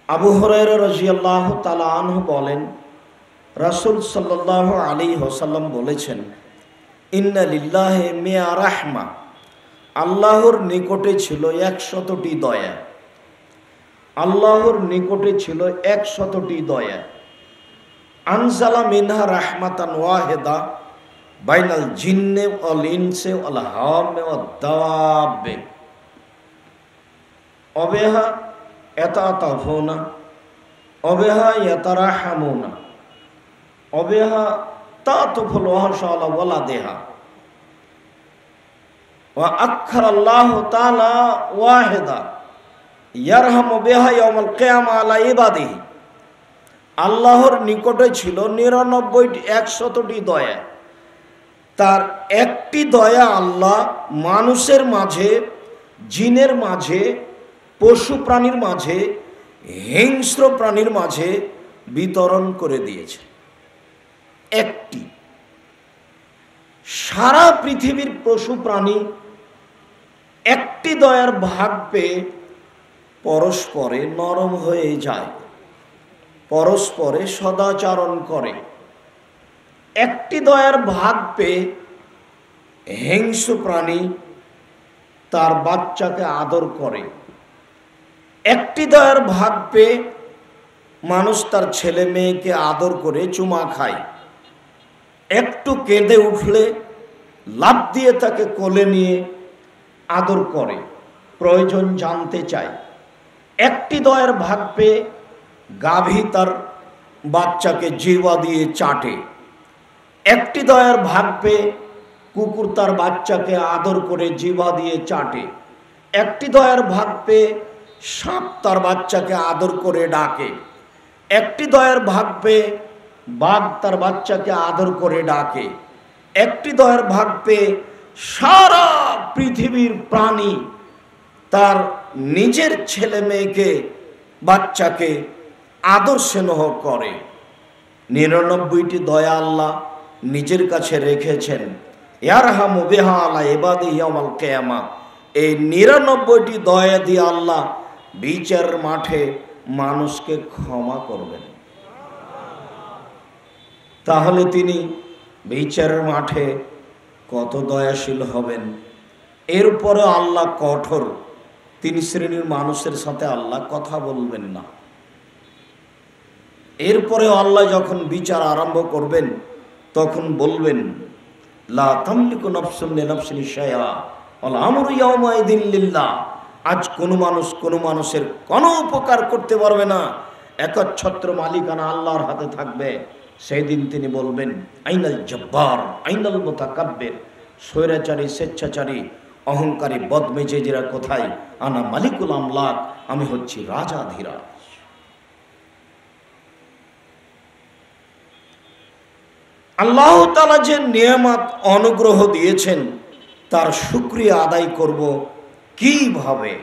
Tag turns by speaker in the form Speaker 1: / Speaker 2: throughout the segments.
Speaker 1: আবু হুরায়রা রাদিয়াল্লাহু তাআলা আনহু বলেন, রাসূল সাল্লাল্লাহু আলাইহি ওয়াসাল্লাম বলেছেন, ইন্না লিল্লাহি মিয়া রাহমা, আল্লাহর নিকটে ছিল 100টি দয়া। আল্লাহর নিকটে ছিল 100টি দয়া। আনজালা মিনহা রাহমাতান ওয়াহিদা বাইনাল জিন্নে ওয়াল ইনসি ওয়াল হাওয়ামি ওয়াদ দাওয়াবে অবেহা ইয়াতাতাফুনা অবেহা ইয়াতারাহামুনা অবেহা তাতুফুল ওয়াহশা আলা ওয়ালাদিহা ওয়া আখখারাল্লাহু তাআলা ওয়াহিদা ইয়ারহামু বিহা ইয়াউমাল কিয়ামা আলা ইবাদিহি। আল্লাহর নিকটে ছিল 100টি দয়া। তার একটি দয়া আল্লাহ মানুষের মাঝে, জিনের মাঝে, পশু প্রাণীর মাঝে, হিংস্র প্রাণীর মাঝে বিতরণ করে দিয়েছে। একটি। সারা পৃথিবীর পশু প্রাণী একটি দয়ার ভাগ পেয়ে পরস্পরে নরম হয়ে যায়, পরস্পরে সদাচরণ করে। একটি দয়ার ভাগ পেয়ে হিংস্র প্রাণী তার বাচ্চাকে আদর করে। একটি দয়ার ভাগ পেয়ে মানুষ তার ছেলে মেয়েকে আদর করে চুমা খায়। একটু কেঁদে উঠলে লাফ দিয়ে তাকে কোলে নিয়ে আদর করে, প্রয়োজন জানতে চায়। একটি দয়ার ভাগ পেয়ে গাভী তার বাচ্চাকে জিহ্বা দিয়ে চাটে। একটি দয়ার ভাগ পেয়ে কুকুর তার বাচ্চাকে আদর করে জিহ্বা দিয়ে চাটে। একটি দয়ার ভাগ পেয়ে সাপ তার বাচ্চাকে আদর করে ডাকে। একটি দয়ার ভাগ পেয়ে বাঘ তার বাচ্চাকে আদর করে ডাকে। একটি দয়ার ভাগ পেয়ে সারা পৃথিবীর প্রাণী তার নিজের ছেলে মেয়েকে, বাচ্চাকে আদর স্নেহ করে। 99টি দয়া আল্লাহ নিজের কাছে রেখেছেন। ইয়ারহামু বিহা আলা ইবাদিহি ইয়াউমাল কিয়ামা। এই 99টি দয়া দিয়ে আল্লাহ বিচার মাঠে মানুষকে ক্ষমা করবেন। তাহলে তিনি বিচারের মাঠে কত দয়াশীল হবেন। এরপরে আল্লাহ কঠোর। 3 শ্রেণীর মানুষের সাথে আল্লাহ কথা বলবেন না। এরপরে আল্লাহ যখন বিচার আরম্ভ করবেন তখন বলবেন, লা তামলিকু নাফসুন লিনাফসিন শাইআ ওয়াল আমরু ইয়াওমাইযিন লিল্লাহ। আজ কোনো মানুষ কোনো মানুষের কোনো উপকার করতে পারবে না। একচ্ছত্র মালিকানা আল্লাহর হাতে থাকবে। সেই দিন তিনি বলবেন, আইনাল জব্বার আইনাল মুতাকাব্বির। স্বৈরাচারী, স্বেচ্ছাচারী, অহংকারী, বদমেজাজিরা কোথায়? আনা মালিকুল আমলাক, আমি হচ্ছি রাজাধিরাজ। আল্লাহ তাআলা যে নিয়ামত অনুগ্রহ দিয়েছেন তার শুকরিয়া আদায় করব কিভাবে?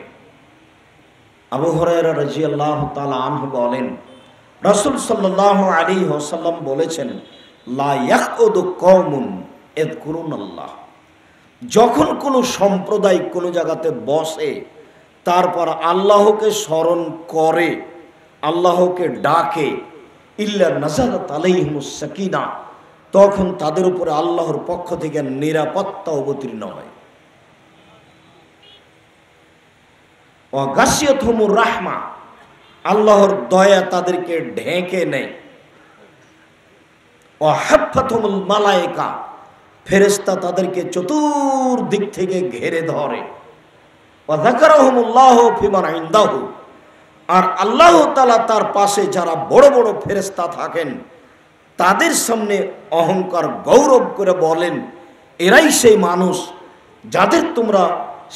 Speaker 1: আবু হুরায়রা রাদিয়াল্লাহু তাআলা আনহু বলেন, রাসূল সাল্লাল্লাহু আলাইহি ওয়াসাল্লাম বলেছেন, লা ইয়াকুদু কওমুন ইয়াযকুরুনাল্লাহ। যখন কোনো সম্প্রদায় কোনো জায়গাতে বসে, তারপর আল্লাহকে স্মরণ করে, আল্লাহকে ডাকে, ইল্লা নাযালাত আলাইহিমুস সাকিনা, তখন তাদের উপরে আল্লাহর পক্ষ থেকে নিরাপত্তা অবতীর্ণ হয়। ওয়া গাশিয়াতহুমুর রাহমা, আল্লাহর দয়া তাদেরকে ঢেকে নেয়। ওয়া হাফাতহুমুল মালায়েকা, ফেরেশতা তাদেরকে চতুর্দিক থেকে ঘিরে ধরে। ওয়া যাকারাহুমুল্লাহু ফিমান ইনদাহু, আর আল্লাহ তাআলা তার পাশে যারা বড় বড় ফেরেশতা থাকেন তাদের সামনে অহংকার গৌরব করে বলেন, এরাই সেই মানুষ যাদের তোমরা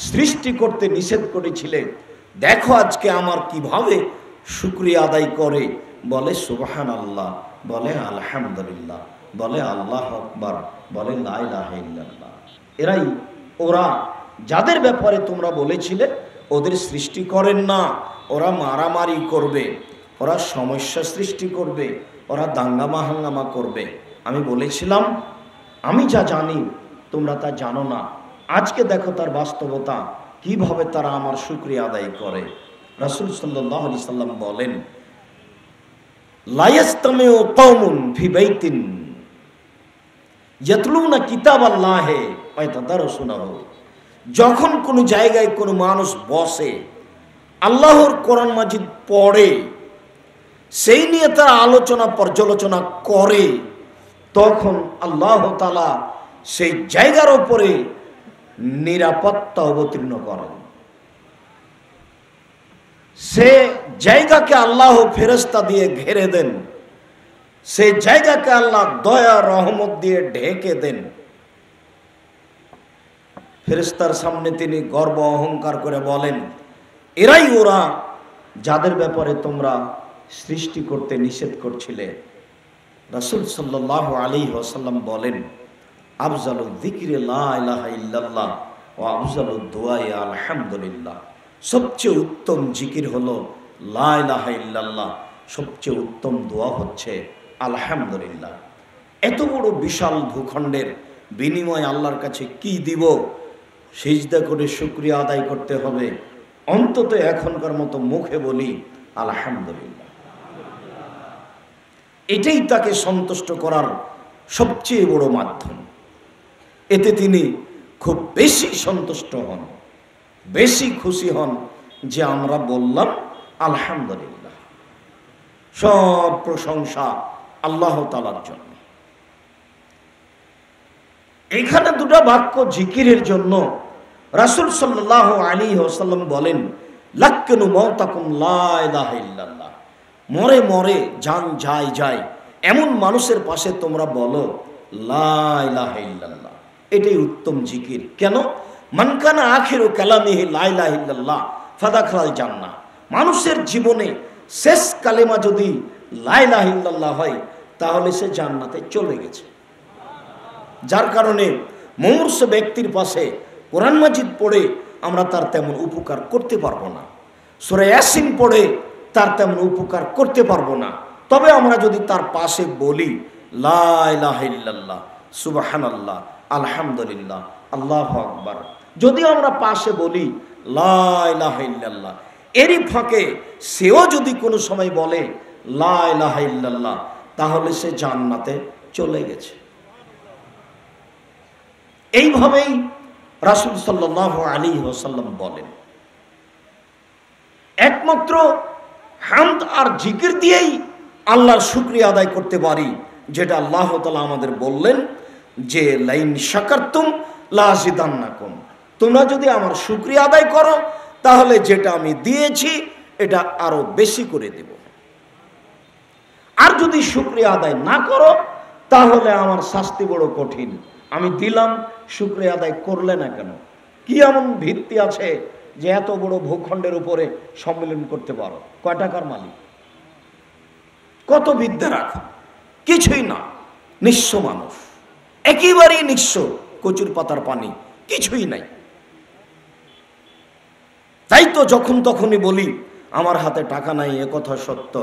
Speaker 1: সৃষ্টি করতে নিষেধ করেছিলে। দেখো আজকে আমার কিভাবে শুকরিয়া আদায় করে। বলে সুবহানাল্লাহ, বলে আলহামদুলিল্লাহ, বলে আল্লাহু আকবার, বলে লা ইলাহা ইল্লাল্লাহ। এরাই ওরা যাদের ব্যাপারে তোমরা বলেছিলে ওদের সৃষ্টি করেন না, ওরা মারামারি করবে, ওরা সমস্যা সৃষ্টি করবে, ওরা দাঙ্গামা হাঙ্গামা করবে। আমি বলেছিলাম আমি যা জানি তোমরা তা জানো না। আজকে দেখো তার বাস্তবতা, কিভাবে তারা আমার শুকরিয়া আদায় করে। রাসূল সাল্লাল্লাহু আলাইহি সাল্লাম বলেন, লা ইয়াস্তামিউ কওমুন ফি বাইতিন ইয়াতলুনা কিতাবাল্লাহি ওয়া ইয়াতাদারুসুনাহু। যখন কোনো জায়গায় কোনো মানুষ বসে, আল্লাহর কোরআন মাজিদ পড়ে, সেই নিয়ে তারা আলোচনা পর্যালোচনা করে, তখন আল্লাহ তাআলা সেই জায়গার উপরে নিরাপত্তা অবতীর্ণ করেন। সে জায়গাকে আল্লাহ ফেরেশতা দিয়ে ঘিরে দেন, সেই জায়গাকে আল্লাহ দয়া রহমত দিয়ে ঢেকে দেন। ফেরেশতার সামনে তিনি গর্ব অহংকার করে বলেন, এরাই ওরা যাদের ব্যাপারে তোমরা সৃষ্টি করতে নিষেধ করছিলে। রাসূল সাল্লাল্লাহু আলাইহি ওয়াসাল্লাম বলেন, আফজালু যিকরি লা ইলাহা ইল্লাল্লাহ ওয়া আফজালু দুআই আলহামদুলিল্লাহ। সবচেয়ে উত্তম জিকির হলো লা ইলাহা ইল্লাল্লাহ, সবচেয়ে উত্তম দোয়া হচ্ছে আলহামদুলিল্লাহ। এত বড় বিশাল ভূখণ্ডের বিনিময়ে আল্লাহর কাছে কি দিব? সিজদা করে শুকরিয়া আদায় করতে হবে। অন্তত এখনকার মতো মুখে বলি আলহামদুলিল্লাহ। এটাই তাকে সন্তুষ্ট করার সবচেয়ে বড় মাধ্যম। এতে তিনি খুব বেশি সন্তুষ্ট হন, বেশি খুশি হন যে আমরা বললাম আলহামদুলিল্লাহ। সব প্রশংসা আল্লাহ তাআলার জন্য। এখানে দুটো বাক্য জিকিরের জন্য রাসূল সাল্লাল্লাহু আলাইহি ওয়াসাল্লাম বলেন, লাক্কিনু মাউতাকুম লা ইলাহা ইল্লাল্লাহ। মরে মরে জান যায় যায় এমন মানুষের পাশে তোমরা বলো লা ইলাহা ইল্লাল্লাহ। এটাই উত্তম জিকির। কেন? মান কানা আখিরু কালামিহি লা ইলাহা ইল্লাল্লাহ ফাদাখালাল জান্নাহ। মানুষের জীবনে শেষ কালেমা যদি লা ইলাহা ইল্লাল্লাহ হয়, তাহলে সে জান্নাতে চলে গেছে। যার কারণে মুমূর্ষু ব্যক্তির পাশে কোরআন মাজিদ পড়ে আমরা তার তেমন উপকার করতে পারবো না, সূরা ইয়াসিন পড়ে তার তেমন উপকার করতে পারবো না। তবে আমরা যদি তার পাশে বলি লা ইলাহা ইল্লাল্লাহ, সুবহানাল্লাহ, আলহামদুলিল্লাহ, আল্লাহু আকবার, যদি আমরা পাশে বলি লা ইলাহা ইল্লাল্লাহ, এরই ফাঁকে সেও যদি কোনো সময় বলে লা ইলাহা ইল্লাল্লাহ, তাহলে সে জান্নাতে চলে গেছে। এইভাবেই রাসূল সাল্লাল্লাহু আলাইহি ওয়াসাল্লাম বলেন। একমাত্র হামদ আর জিকির দিয়েই আল্লাহর শুকরিয়া আদায় করতে পারি, যেটা আল্লাহ তাআলা আমাদের বললেন যে লাইন শাকারতুম লাযিদান্নাকুম। তোমরা যদি আমার শুকরিয়া আদায় করো, তাহলে যেটা আমি দিয়েছি এটা আরো বেশি করে দেব। আর যদি শুকরিয়া আদায় না করো, তাহলে আমার শাস্তি বড় কঠিন। আমি দিলাম, শুকরিয়া আদায় করলে না কেন? কি এমন ভিত্তি আছে যে এত বড় ভূখণ্ডের উপরে সম্মেলন করতে পারো? কয় টাকার মালিক? কত বিদ্যা রাখা? কিছুই না, নিঃস্ব মানুষ, একেবারেই নিঃস্ব, কচুর পাতার পানি, কিছুই নাই। তাই তো যখন তখনই বলি আমার হাতে টাকা নাই, একথা সত্য,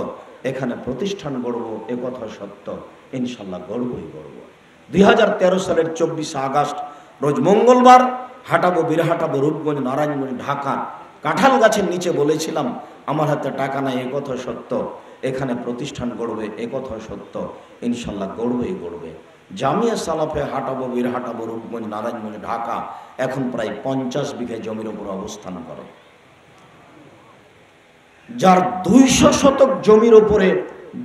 Speaker 1: এখানে প্রতিষ্ঠান গড়ব, একথা সত্য, ইনশাল্লাহ গড়বই গড়ব। 2013 সালের 24 আগস্ট রোজ মঙ্গলবার হাঁটাবো, বীরহাটাবো, রূপগঞ্জ, নারায়ণগঞ্জ, ঢাকা। কাঁঠাল গাছের নিচে বলেছিলাম আমার হাতে টাকা নাই, একথা সত্য, এখানে প্রতিষ্ঠান গড়বে, একথা সত্য, ইনশাল্লাহ গড়বেই গড়বে। জামিয়া সালাফে হাঁটাবো, বীরহাটাবো, রূপগঞ্জ, নারায়ণগঞ্জ, ঢাকা এখন প্রায় 50 বিঘা জমির উপর অবস্থান করে। যার 200 শতক জমির উপরে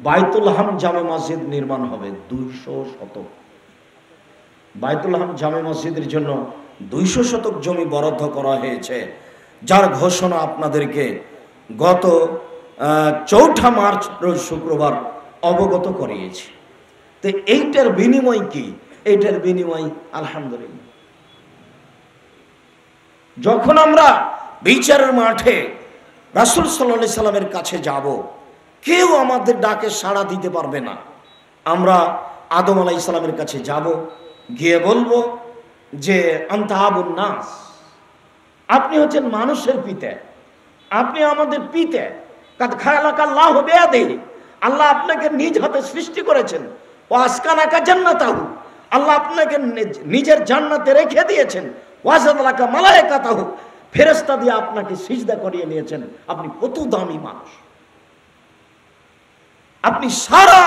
Speaker 1: বাইতুল হাম জামে মসজিদ নির্মাণ হবে। 200 শতক বাইতুল হাম জামে মসজিদের জন্য 200 শতক জমি বরাদ্দ করা হয়েছে, যার ঘোষণা আপনাদেরকে গত 4 মার্চ রোজ শুক্রবার অবগত করিয়েছি। তো এইটার বিনিময় কি? এইটার বিনিময় আলহামদুলিল্লাহ। যখন আমরা বিচারের মাঠে রাসূল সাল্লাল্লাহু আলাইহি সাল্লামের কাছে যাব, কেউ আমাদের ডাকে সাড়া দিতে পারবে না। আমরা আদম আলাইহিস সালামের কাছে যাব, গিয়ে বলবো যে আনতা আবুন নাস, আপনি হচ্ছেন মানুষের পিতা, আপনি আমাদের পিতা। কাদ খালাকাল্লাহু বিয়াদিহি, আল্লাহ আপনাকে নিজ হাতে সৃষ্টি করেছেন। ওয়া আসকানাকা জান্নাতাহু, আল্লাহ আপনাকে নিজের জান্নাতে রেখে দিয়েছেন। ওয়া জালাকা মালায়েকাতাহু, ফেরেশতা দিয়ে আপনাকে সিজদা করিয়ে নিয়েছেন। আপনি কত দামি মানুষ, আপনি সারা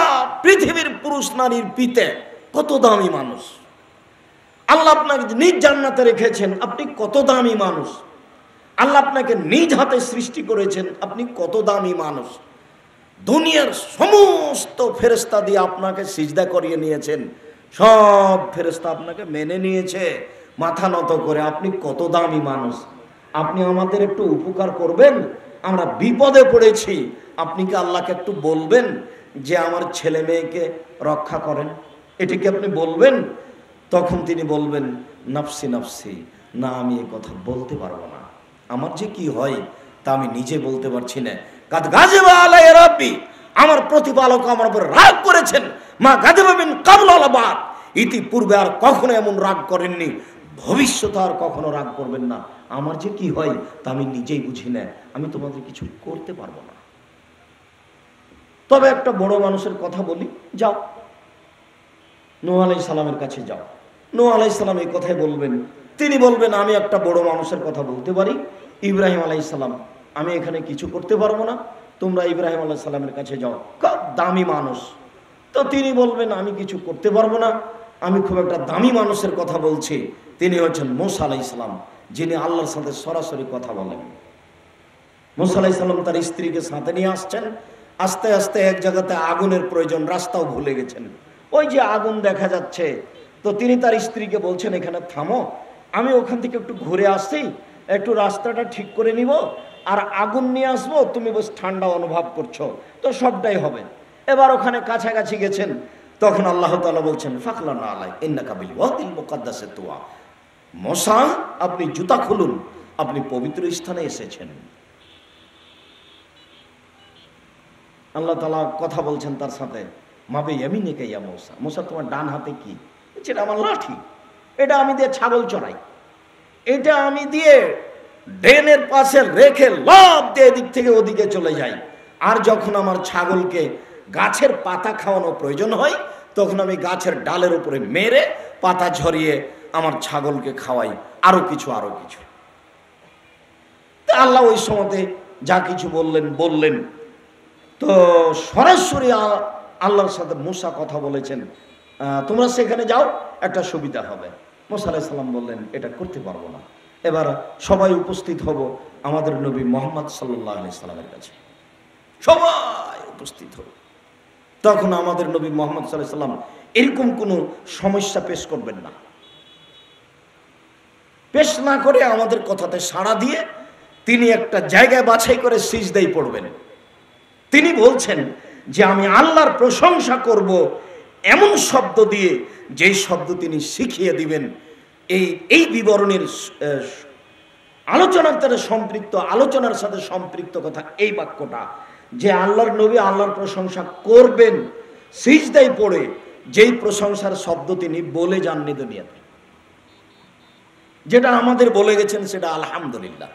Speaker 1: পৃথিবীর পুরুষ নারীর পিতে কত দামি মানুষ। আল্লাহ আপনাকে নিজ জান্নাতে রেখেছেন, আপনি কত দামি মানুষ। আল্লাহ আপনাকে নিজ হাতে সৃষ্টি করেছেন, আপনি কত দামি মানুষ। দুনিয়ার সমস্ত ফেরেশতা দিয়ে আপনাকে সিজদা করিয়ে নিয়েছেন, সব ফেরেশতা আপনাকে মেনে নিয়েছে মাথা নত করে। আপনি কত দামি মানুষ। আপনি আমাদের একটু উপকার করবেন, আমরা বিপদে পড়েছি, আপনি কি আল্লাহকে একটু বলবেন যে আমার ছেলে মেয়েকে রক্ষা করেন? এটি কি আপনি বলবেন? তখন তিনি বলবেন, নাফসি নাফসি, না আমি এ কথা বলতে পারবো না, আমার যে কি হয় তা আমি নিজে বলতে পারছি না। কাদ গাযিবা আলাইয়া রাব্বি, আমার প্রতিপালক আমার উপর রাগ করেছেন। মা গাযিবা মিন ক্বাবল ওয়ালা বাদ, ইতিপূর্বে আর কখনো এমন রাগ করেননি, ভবিষ্যতে আর কখনো রাগ করবেন না। আমার যে কি হয় তা আমি নিজেই বুঝি না, আমি তোমাদের কিছু করতে পারবো না। তবে একটা বড় মানুষের কথা বলি, যাও নূহ আলাইহিস সালামের কাছে যাও। নূহ আলাইহিস সালাম এই কথাই বলবেন। তিনি বলবেন, আমি একটা বড় মানুষের কথা বলতে পারি, ইব্রাহিম আলাইহিস সালাম, আমি এখানে কিছু করতে পারবো না, তোমরা ইব্রাহিম আলাইহিস সালামের কাছে যাও, খুব দামি মানুষ। তো তিনি বলবেন, আমি কিছু করতে পারবো না, আমি খুব একটা দামি মানুষের কথা বলছি। তিনি হচ্ছেন মূসা আলাইহিস সালাম, যিনি আল্লাহর সাথে সরাসরি কথা বলেন। মূসা আলাইহিস সালাম তার স্ত্রীকে সাথে নিয়ে আসছেন। আস্তে আস্তে এক জায়গাতে আগুনের প্রয়োজন, রাস্তাও ভুলে গেছেন। ওই যে আগুন দেখা যাচ্ছে, তো তিনি তার স্ত্রীকে বলছেন, এখানে থামো, আমি ওখান থেকে একটু ঘুরে আসি, একটু রাস্তাটা ঠিক করে নিব, আর আগুন নিয়ে আসবো, তুমি বেশ ঠান্ডা অনুভব করছো, তো সবটাই হবে। এবার ওখানে কাছাকাছি গেছেন, তখন আল্লাহ তাআলা বলছেন, ফাখলানা আলাই ইন্নাকা বিল ওয়াদিল মুকাদ্দাসে তুয়া, মূসা আপনি জুতা খুলুন, আপনি পবিত্র স্থানে এসেছেন। আল্লাহ তাআলা কথা বলছেন তার সাথে, মাবে ইয়ামিনিকা ইয়া মূসা, মূসা তোমার ডান হাতে কি? এটা আমার লাঠি, এটা আমি দিয়ে ছাগল চড়াই, এটা আমি দিয়ে ড্রেনের পাশে রেখে লাফ দিয়ে এদিক থেকে ওদিকে চলে যাই। আর যখন আমার ছাগলকে গাছের পাতা খাওয়ানো প্রয়োজন হয়, তখন আমি গাছের ডালের উপরে মেরে পাতা ঝরিয়ে আমার ছাগলকে খাওয়াই, আরো কিছু। তা আল্লাহ ওই সময়তে যা কিছু বললেন। তো সরাসরি আল্লাহর সাথে মূসা কথা বলেছেন, তোমরা সেখানে যাও, একটা সুবিধা হবে। মূসা আলাইহিস সালাম বললেন, এটা করতে পারবো না। এবার সবাই উপস্থিত হব আমাদের নবী মুহাম্মদ সাল্লাল্লাহু আলাইহি সাল্লামের কাছে, সবাই উপস্থিত হব। তখন আমাদের নবী মুহাম্মদ সাল্লাল্লাহু আলাইহি সাল্লাম এরকম কোনো সমস্যা পেশ করবেন না, পেশ না করে আমাদের কথাতে সাড়া দিয়ে তিনি একটা জায়গায় বাছাই করে সিজদায় পড়বেন। তিনি বলছেন যে আমি আল্লাহর প্রশংসা করব এমন শব্দ দিয়ে, যেই শব্দ তিনি শিখিয়ে দিবেন। এই বিবরণের আলোচনার সাথে সম্পৃক্ত কথা এই বাক্যটা, যে আল্লাহর নবী আল্লাহর প্রশংসা করবেন সিজদায় পড়ে, যেই প্রশংসার শব্দ তিনি বলে যাননি দুনিয়াতে, যেটা আমাদের বলে গেছেন সেটা আলহামদুলিল্লাহ।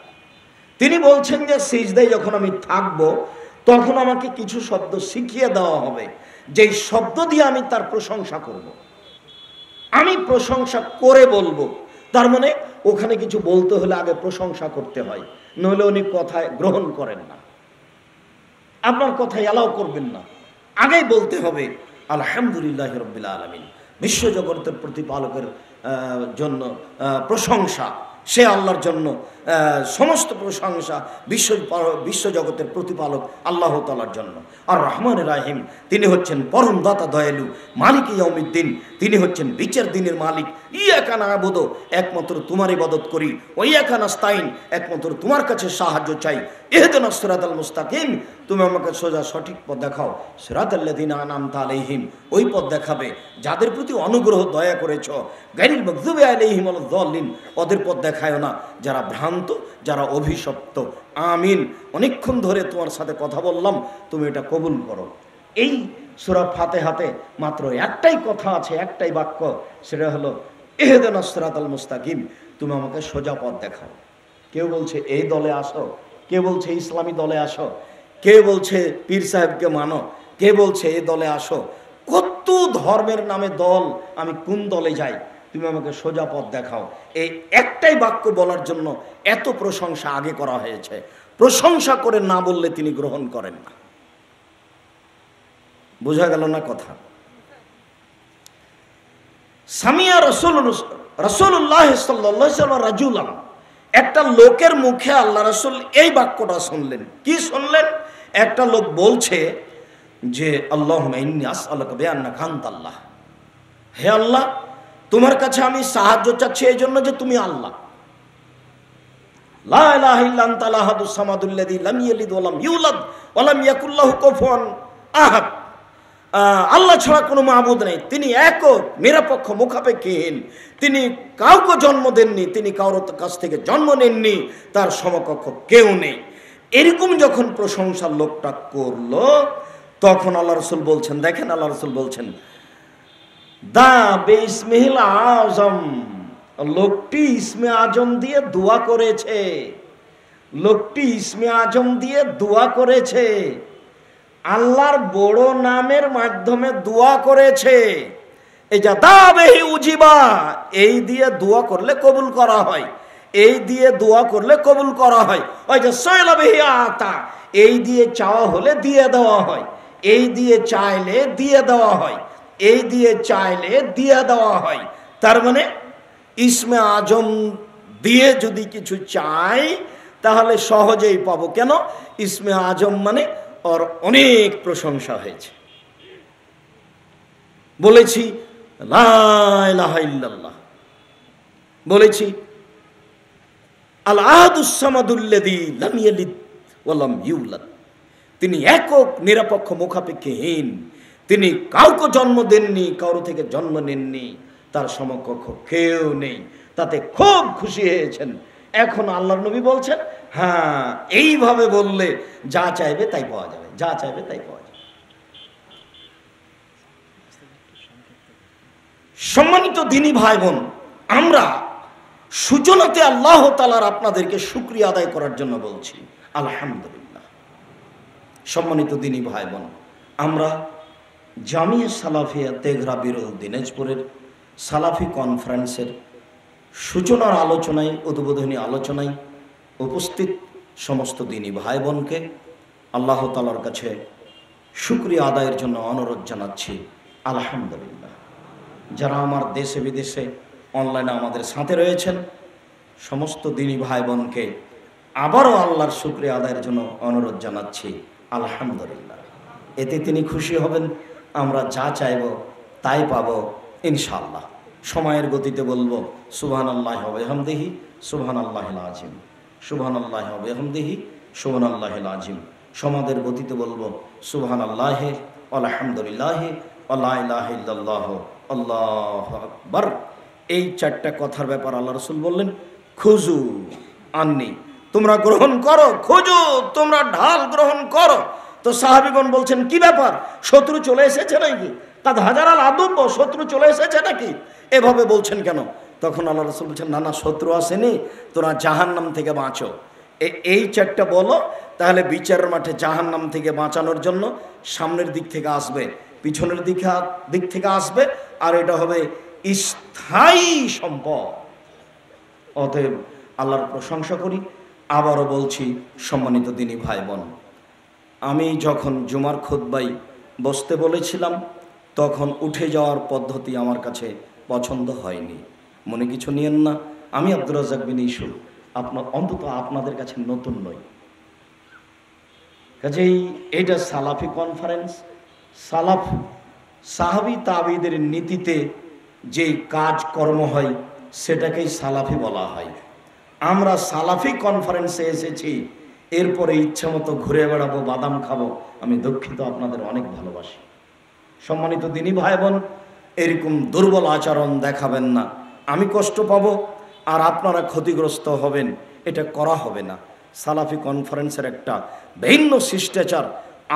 Speaker 1: তিনি বলছেন যে সিজদায় যখন আমি থাকবো, তখন আমাকে কিছু শব্দ শিখিয়ে দেওয়া হবে, যেই শব্দ দিয়ে আমি তার প্রশংসা করব, আমি প্রশংসা করে বলবো। তার মানে ওখানে কিছু বলতে হলে আগে প্রশংসা করতে হয়, নইলে উনি কথায় গ্রহণ করেন না, আপনার কথায় অ্যালাউ করবেন না। আগেই বলতে হবে আলহামদুলিল্লাহি রাব্বিল আলামিন, বিশ্বজগতের প্রতিপালকের জন্য প্রশংসা, সে আল্লাহর জন্য সমস্ত প্রশংসা, বিশ্বজগতের প্রতিপালক আল্লাহ তাআলার জন্য। আর রহমান রাহিম, তিনি হচ্ছেন পরম দাতা দয়ালু, মালিক ইয়াউমিদ্দিন, তিনি হচ্ছেন বিচার দিনের মালিক। ইয়াকা না'বুদু, একমাত্র তোমার ইবাদত করি, ওয়া ইয়াকা নাস্তাইন, একমাত্র তোমার কাছে সাহায্য চাই। ইহদিনাস সিরাতাল মুস্তাকিম, তুমি আমাকে সোজা সঠিক পথ দেখাও। সিরাতাল্লাযিনা আন'আমতা আলাইহিম, ওই পথ দেখাবে যাদের প্রতি অনুগ্রহ দয়া করেছো। গায়রিল মাগযুবি আলাইহিম ওয়ালাদ-দাল্লিন, ওদের পথ দেখায়ও না যারা ভ্রান্ত, যারা অভিশপ্ত। আমিন। অনেকক্ষণ ধরে তোমার সাথে কথা বললাম, তুমি এটা কবুল করো। এই সূরা ফাতিহাতে মাত্র একটাই কথা আছে, একটাই বাক্য, সেটা হলো ইহদিনাস সিরাতাল মুস্তাকিম, তুমি আমাকে সোজা পথ দেখাও। কেউ বলছে এই দলে আসো, কে বলছে ইসলামী দলে আসো, কে বলছে পীর সাহেবকে মানো, কে বলছে এই দলে আসো। কত ধর্মের নামে দল, আমি কোন দলে যাই? তুমি আমাকে সোজা পথ দেখাও। এই একটাই বাক্য বলার জন্য এত প্রশংসা আগে করা হয়েছে। প্রশংসা করে না বললে তিনি গ্রহণ করেন না। বোঝা গেল না কথা? সামিয়া রাসূলুল্লাহ সাল্লাল্লাহু আলাইহি ওয়াসাল্লাম রাজুলান, একটা লোকের মুখে আল্লাহ রাসূল এই বাক্যটা শুনলেন। কি শুনলেন? একটা লোক বলছে যে আল্লাহুম্মা ইন্নী আসআলুকা বিআন্নাকা আনতাল্লাহ, হে আল্লাহ, তোমার কাছে আমি সাহায্য চাচ্ছি এই জন্য যে তুমি আল্লাহ। লা ইলাহা ইল্লা আনতাল আহাদুস সামাদুল্লাযী লাম ইয়ালিদ ওয়া লাম ইউলাদ ওয়া লাম ইয়াকুল লাহু কুফুয়ান আহাদ। আল্লাহ ছাড়া কোনো মাবুদ নেই, তিনি একক, নিরপেক্ষ, মুখাপেক্ষীহীন, তিনি কাউকে জন্ম দেননি, তিনি কারোর কাছ থেকে জন্ম নেননি, তার সমকক্ষ কেউ নেই। এরকম যখন প্রশংসা লোকটা করলো, তখন আল্লাহ রাসূল বলছেন, দেখেন আল্লাহ রাসূল বলছেন দা বিসমিল আযম, লোকটি ইসমে আজম দিয়ে দোয়া করেছে, লোকটি ইসমে আজম দিয়ে দোয়া করেছে, আল্লাহর বড় নামের মাধ্যমে দোয়া করেছে। এই যা দাবেহি উজিবা, এই দিয়ে দোয়া করলে কবুল করা হয়, এই দিয়ে দোয়া করলে কবুল করা হয়। ওই যে সয়লাবিহি আতা, এই দিয়ে চাওয়া হলে দিয়ে দেওয়া হয়, এই দিয়ে চাইলে দিয়ে দেওয়া হয়, এই দিয়ে চাইলে দিয়ে দেওয়া হয়। তার মানে ইসমে আজম দিয়ে যদি কিছু চাই তাহলে সহজেই পাবো। কেন? ইসমে আজম মানে ওর অনেক প্রশংসা হয়েছে। বলেছি লা ইলাহা ইল্লাল্লাহ, বলেছি আল আহাদুস সামাদুল্লাযী লাম ইয়ালিদ ওয়া লাম ইউলাদ, তিনি একক, নিরপেক্ষ, মুখাপেক্ষীহীন, তিনি কাউকে জন্ম দেননি, কারো থেকে জন্ম নেননি, তার সমকক্ষ কেউ নেই। তাতে খুব খুশি হয়েছেন। এখন আল্লাহর নবী বলছেন, হ্যাঁ, এইভাবে বললে যা চাইবে তাই পাওয়া যাবে, যা চাইবে তাই পাওয়া যাবে। সম্মানিত দিনী ভাই বোন, আমরা সূচনাতে আল্লাহ তাআলার আপনাদেরকে শুকরিয়া আদায় করার জন্য বলছি আলহামদুলিল্লাহ। সম্মানিত দিনী ভাই বোন, আমরা জামিয়া সালাফিয়া তেঘরা বিরল দিনাজপুরের সালাফি কনফারেন্সের সূচনার আলোচনায়, উদ্বোধনী আলোচনায় উপস্থিত সমস্ত দিনী ভাই বোনকে আল্লাহ তাআলার কাছে শুকরিয়া আদায়ের জন্য অনুরোধ জানাচ্ছি আলহামদুলিল্লাহ। যারা আমার দেশে বিদেশে অনলাইনে আমাদের সাথে রয়েছেন, সমস্ত দিনী ভাই বোনকে আবারও আল্লাহর শুকরিয়া আদায়ের জন্য অনুরোধ জানাচ্ছি আলহামদুলিল্লাহ। এতে তিনি খুশি হবেন, আমরা যা চাইব তাই পাবো ইনশাআল্লাহ। সময়ের গতিতে বলবো সুবহানাল্লাহি ওয়া বিহামদিহি সুবহানাল্লাহিল আযীম, সুবহানাল্লাহি ওয়া বিহামদিহি সুবহানাল্লাহিল আযীম। সমাদের গতিতে বলবো সুবহানাল্লাহি আলহামদুলিল্লাহি ওয়া লা ইলাহা ইল্লাল্লাহু আল্লাহু আকবার। এই চারটা কথার ব্যাপার আল্লাহ রাসূল বললেন, খুজু আন্নি, তোমরা গ্রহণ করো, খুজু, তোমরা ঢাল গ্রহণ করো। তো সাহাবীগণ বলছেন, কি ব্যাপার, শত্রু চলে এসেছে নাকি? কাদ হাজারাল আদব, শত্রু চলে এসেছে নাকি? এভাবে বলছেন কেন? তখন আল্লাহ রাসূল বলছেন, না না, শত্রু আসেনি, তোরা জাহান্নাম থেকে বাঁচো। এই চারটা বলো, তাহলে বিচারের মাঠে জাহান্নাম থেকে বাঁচানোর জন্য সামনের দিক থেকে আসবে, পিছনের দিক থেকে আসবে, আর এটা হবে স্থায়ী সম্পদ। অতএব আল্লাহর প্রশংসা করি। আবারও বলছি, সম্মানিত দিনী ভাই বোন, আমি যখন জুমার খুতবায় বসতে বলেছিলাম, তখন উঠে যাওয়ার পদ্ধতি আমার কাছে পছন্দ হয়নি, মনে কিছু নিয়েন না। আমি আব্দুর রাজ্জাক বিন ইসু, অন্তত আপনাদের কাছে নতুন নই। কাজেই এটা সালাফি কনফারেন্স, সাহাবী তাবিদের নীতিতে যেই কাজ কর্ম হয় সেটাকেই সালাফি বলা হয়। আমরা সালাফি কনফারেন্সে এসেছি, এরপরে ইচ্ছা মতো ঘুরে বেড়াবো, বাদাম খাবো। আমি দুঃখিত, আপনাদের অনেক ভালোবাসি। সম্মানিত দিনী ভাই বোন, এরকম দুর্বল আচরণ দেখাবেন না, আমি কষ্ট পাবো আর আপনারা ক্ষতিগ্রস্ত হবেন, এটা করা হবে না। সালাফি কনফারেন্সের একটা ভিন্ন শিষ্টাচার,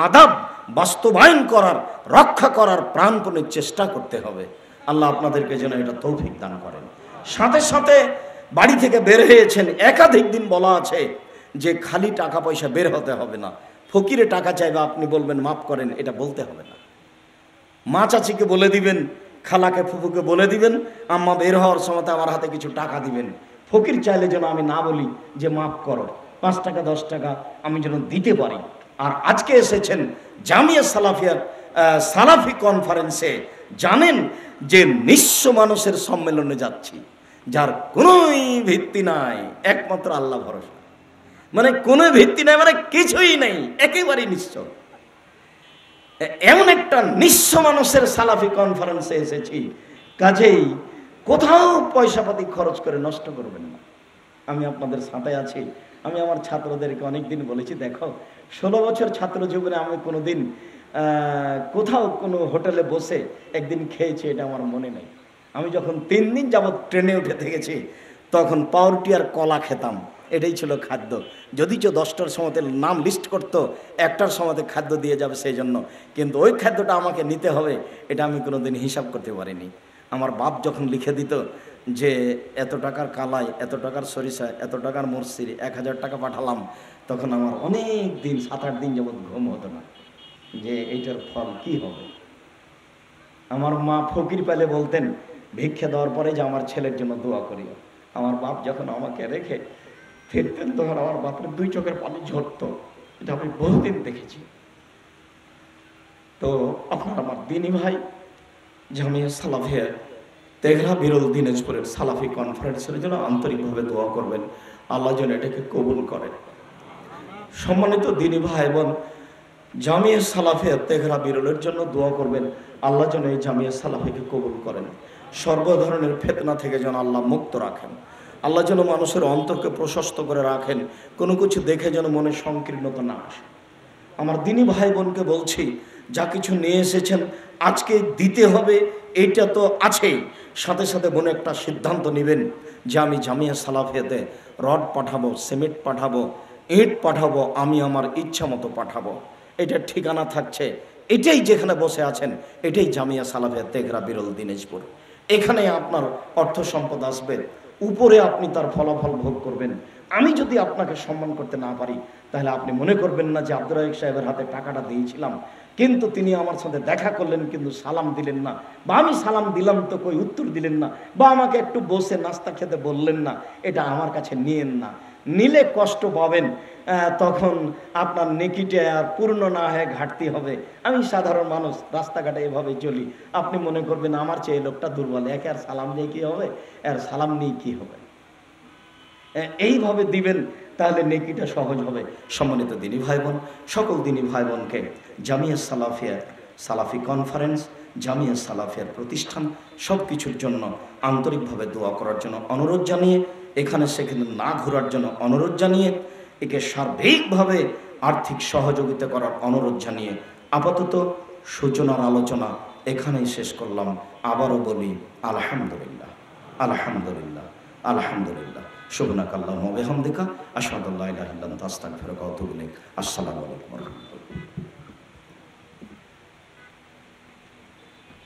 Speaker 1: আদাব বাস্তবায়ন করার, রক্ষা করার প্রাণপণে চেষ্টা করতে হবে। আল্লাহ আপনাদেরকে যেন এটা তৌফিক দান করেন। সাথে সাথে বাড়ি থেকে বের হয়েছেন, একাধিক দিন বলা আছে যে খালি টাকা পয়সা বের হতে হবে না। ফকিরে টাকা চাইবে, আপনি বলবেন মাফ করেন, এটা বলতে হবে না। মা চাচিকে বলে দিবেন খালাকে ফুফুকে বলে দিবেন, আম্মা বের হওয়ার সময় আমার হাতে কিছু টাকা দিবেন। ফকির চাইলে যেন আমি না বলি যে মাফ করো, 5 টাকা 10 টাকা আমি যেন দিতে পারি। আর আজকে এসেছেন জামিয়া সালাফিয়ার সালাফি কনফারেন্সে, জানেন যে নিঃস্ব মানুষের সম্মেলনে যাচ্ছি, যার কোনোই ভিত্তি নাই, একমাত্র আল্লাহ ভরসা, মানে কোনো ভিত্তি নাই, মানে কিছুই নেই, একেবারেই নিঃস্ব। এমন একটা নিঃস্ব মানুষের সালাফি কনফারেন্সে এসেছি, কাজেই কোথাও পয়সাপাতি খরচ করে নষ্ট করবেন না। আমি আপনাদের সাথে আছি। আমি আমার ছাত্রদেরকে অনেকদিন বলেছি, দেখো 16 বছর ছাত্র জীবনে আমি কোনোদিন কোথাও কোনো হোটেলে বসে একদিন খেয়েছি, এটা আমার মনে নেই। আমি যখন 3 দিন যাবৎ ট্রেনে উঠে থেকেছি, তখন পাউরুটি আর কলা খেতাম, এটাই ছিল খাদ্য। যদি 10টার সময়তে নাম লিস্ট করতো, 1টার সময়তে খাদ্য দিয়ে যাবে সেই জন্য, কিন্তু ওই খাদ্যটা আমাকে নিতে হবে, এটা আমি কোনোদিন হিসাব করতে পারিনি। আমার বাপ যখন লিখে দিত যে এত টাকার কালাই, এত টাকার সরিষা, এত টাকার মরসির, 1000 টাকা পাঠালাম, তখন আমার অনেক দিন 7-8 দিন যাবৎ ঘুম হতো না যে এইটার ফল কি হবে। আমার মা ফকির পেলে বলতেন ভিক্ষা দেওয়ার পরে যে আমার ছেলের জন্য দোয়া করি। আমার বাপ যখন আমাকে রেখে ফিরতেন, তখন আমার বাপের 2 চোখের পানি ঝরতো, এটা আমি বহুদিন দেখেছি। তো আপনার আমার দিনী ভাই, জামিয়া সালাফিয়া তেঘরা বিরল দিনাজপুরের সালাফি কনফারেন্সের জন্য আন্তরিকভাবে দোয়া করবেন, আল্লাহ যেন এটাকে কবুল করেন। সম্মানিত দিনী ভাই বোন, জামিয়া সালাফিয়া তেঘরা বিরলের জন্য দোয়া করবেন, আল্লাহ যেন এই জামিয়া সালাফিকে কবুল করেন। সর্ব ধরনের ফিতনা থেকে যেন আল্লাহ মুক্ত রাখেন, আল্লাহ যেন মানুষের অন্তরকে প্রশস্ত করে রাখেন, কোনো কিছু দেখে যেন মনে সংকীর্ণতা না আসে। আমার দিনী ভাই বোনকে বলছি, যা কিছু নিয়ে এসেছেন আজকে দিতে হবে, এইটা তো আছেই, সাথে সাথে বোন একটা সিদ্ধান্ত নেবেন যে আমি জামিয়া সালাফিয়াতে রড পাঠাবো, সিমেন্ট পাঠাবো, ইট পাঠাবো, আমি আমার ইচ্ছা মতো পাঠাবো। এটার ঠিকানা থাকছে, এটাই যেখানে বসে আছেন, এটাই জামিয়া সালাফিয়া তেঘরা বিরল দিনাজপুর। এখানে আপনার অর্থ সম্পদ আসবে, উপরে আপনি তার ফলাফল ভোগ করবেন। আমি যদি আপনাকে সম্মান করতে না পারি, তাহলে আপনি মনে করবেন না যে আব্দুর রাজ্জাক সাহেবের হাতে টাকাটা দিয়েছিলাম, কিন্তু তিনি আমার সাথে দেখা করলেন কিন্তু সালাম দিলেন না, বা আমি সালাম দিলাম তো কই উত্তর দিলেন না, বা আমাকে একটু বসে নাস্তা খেতে বললেন না, এটা আমার কাছে নিয়েন না। নিলে কষ্ট পাবেন, তখন আপনার নেকিটা আর পূর্ণ না হয়ে ঘাটতি হবে। আমি সাধারণ মানুষ, রাস্তাঘাটে এভাবে চলি, আপনি মনে করবেন আমার চেয়ে লোকটা দুর্বল, একে আর সালাম দিয়ে কী হবে, আর সালাম নিয়ে কী হবে। এইভাবে দিবেন, তাহলে নেকিটা সহজ হবে। সম্মানিত দিনী ভাই বোন, সকল দিনী ভাই বোনকে জামিয়া সালাফিয়া সালাফি কনফারেন্স, জামিয়া সালাফিয়ার প্রতিষ্ঠান, সব কিছুর জন্য আন্তরিকভাবে দোয়া করার জন্য অনুরোধ জানিয়ে, এখানে সেখানে না ঘোরার জন্য অনুরোধ জানিয়ে, একে সার্বিকভাবে আর্থিক সহযোগিতা করার অনুরোধ জানিয়ে আপাতত সূচনার আলোচনা এখানেই শেষ করলাম। আবারও বলি আলহামদুলিল্লাহ, আলহামদুলিল্লাহ, আলহামদুলিল্লাহ। সুবহানাকাল্লাহুম্মা ওয়া বিহামদিকা আশহাদু আল্লা ইলাহা ইল্লা আনতা আস্তাগফিরুকা ওয়া আতুবু ইলাইক। আসসালামু আলাইকুম।